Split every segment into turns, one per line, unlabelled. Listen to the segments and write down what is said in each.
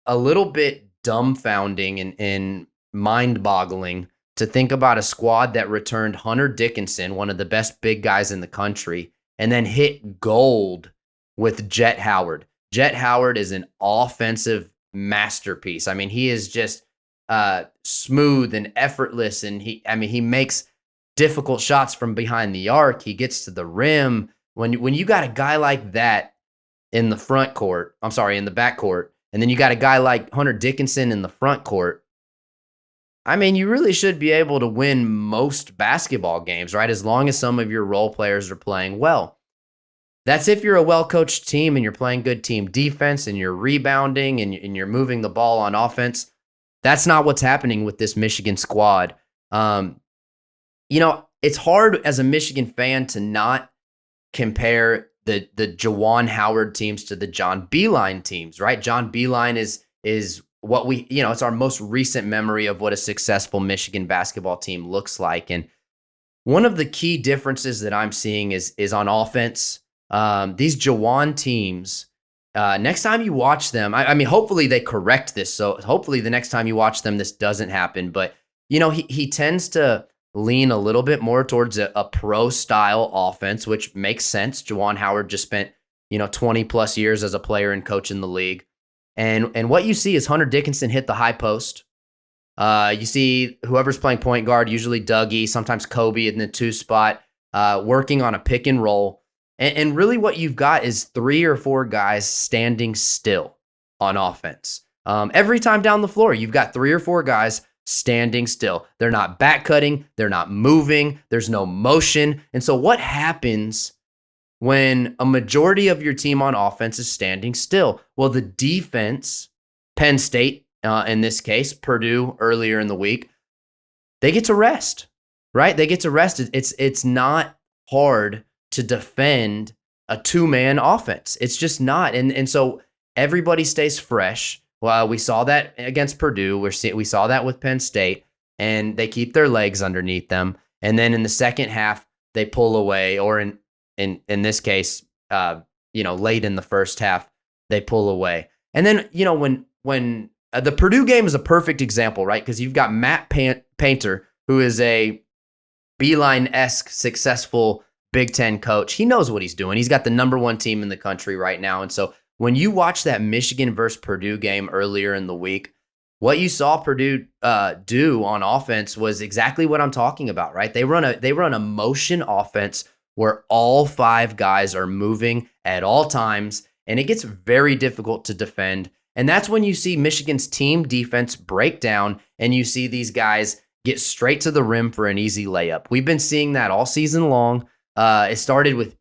a little bit dumbfounding and mind-boggling to think about a squad that returned Hunter Dickinson, one of the best big guys in the country, and then hit gold with Jet Howard. Jet Howard is an offensive masterpiece. I mean, he is just smooth and effortless, and he makes difficult shots from behind the arc. He gets to the rim. When you got a guy like that in the back court, and then you got a guy like Hunter Dickinson in the front court, I mean, you really should be able to win most basketball games, right? As long as some of your role players are playing well. That's if you're a well-coached team and you're playing good team defense and you're rebounding and you're moving the ball on offense. That's not what's happening with this Michigan squad. It's hard as a Michigan fan to not compare the Juwan Howard teams to the John Beilein teams, right? John Beilein is what it's our most recent memory of what a successful Michigan basketball team looks like. And one of the key differences that I'm seeing is on offense. These Juwan teams, next time you watch them, I mean, hopefully they correct this. So hopefully the next time you watch them, this doesn't happen. But, he tends to lean a little bit more towards a pro style offense, which makes sense. Juwan Howard just spent, 20 plus years as a player and coach in the league. And what you see is Hunter Dickinson hit the high post. You see whoever's playing point guard, usually Dougie, sometimes Kobe in the 2 spot, working on a pick and roll. And really what you've got is 3 or 4 guys standing still on offense. Every time down the floor, you've got 3 or 4 guys standing still. They're not back cutting. They're not moving. There's no motion. And so what happens when a majority of your team on offense is standing still? Well, the defense, Penn State, in this case, Purdue earlier in the week, they get to rest, right? They get to rest. It's not hard to defend a 2-man offense. It's just not. And so everybody stays fresh. Well, we saw that against Purdue. We saw that with Penn State, and they keep their legs underneath them. And then in the second half, they pull away, or in this case, late in the first half, they pull away. And then, when the Purdue game is a perfect example, right? Because you've got Matt Painter, who is a Beilein-esque successful Big Ten coach. He knows what he's doing. He's got the number 1 team in the country right now. And so when you watch that Michigan versus Purdue game earlier in the week, what you saw Purdue do on offense was exactly what I'm talking about, right? They run a motion offense where all 5 guys are moving at all times, and it gets very difficult to defend. And that's when you see Michigan's team defense break down, and you see these guys get straight to the rim for an easy layup. We've been seeing that all season long. It started with,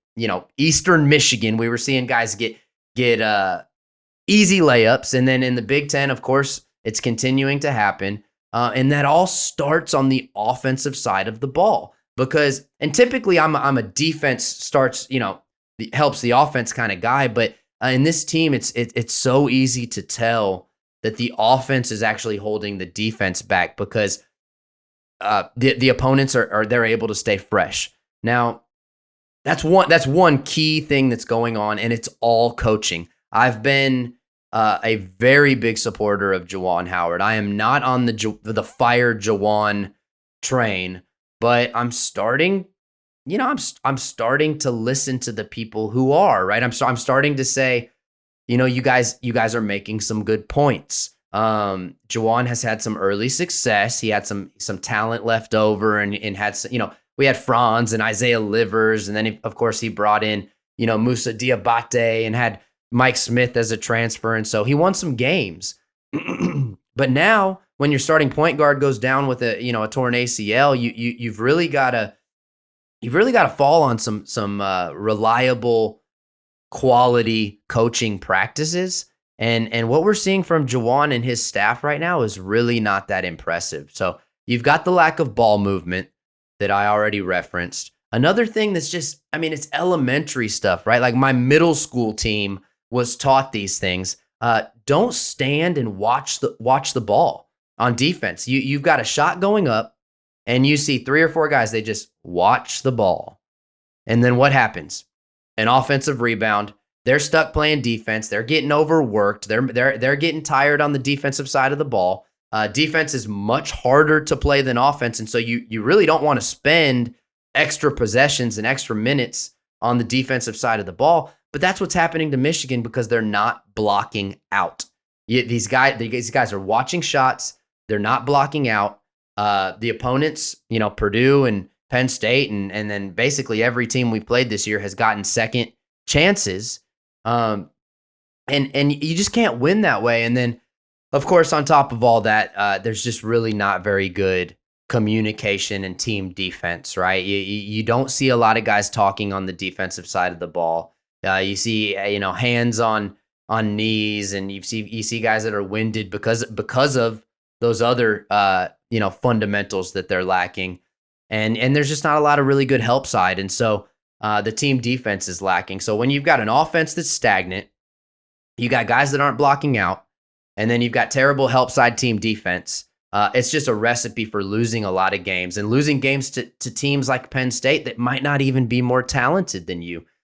Eastern Michigan. We were seeing guys get easy layups. And then in the Big Ten, of course, it's continuing to happen. And that all starts on the offensive side of the ball. And typically I'm a defense starts, helps the offense kind of guy. But in this team, it's so easy to tell that the offense is actually holding the defense back because the opponents they're able to stay fresh. Now, that's one key thing that's going on, and it's all coaching. I've been a very big supporter of Juwan Howard. I am not on the fire Juwan train, but I'm starting. I'm starting to listen to the people who are, right. I'm starting to say, you guys are making some good points. Juwan has had some early success. He had some talent left over, and had some, we had Franz and Isaiah Livers, and then of course he brought in, Musa Diabate and had Mike Smith as a transfer, and so he won some games. But now, when your starting point guard goes down with a torn ACL, you've really got to fall on some reliable, quality coaching practices. And what we're seeing from Juwan and his staff right now is really not that impressive. So you've got the lack of ball movement that I already referenced. Another thing that's just, it's elementary stuff, right? Like my middle school team was taught these things. Don't stand and watch the ball on defense. You've got a shot going up, and you see 3 or 4 guys, they just watch the ball. And then what happens? An offensive rebound. they're stuck playing defense. They're getting overworked. They're getting tired on the defensive side of the ball. Defense is much harder to play than offense, and so you really don't want to spend extra possessions and extra minutes on the defensive side of the ball. But that's what's happening to Michigan because they're not blocking out. These guys are watching shots. They're not blocking out. The opponents, Purdue and Penn State, and then basically every team we've played this year has gotten second chances. And you just can't win that way. And then, of course, on top of all that, there's just really not very good communication and team defense, right? You don't see a lot of guys talking on the defensive side of the ball. You see, hands on knees, and you see guys that are winded because of those other fundamentals that they're lacking, and there's just not a lot of really good help side, and so the team defense is lacking. So when you've got an offense that's stagnant, you got guys that aren't blocking out, and then you've got terrible help side team defense. It's just a recipe for losing a lot of games and losing games to teams like Penn State that might not even be more talented than you.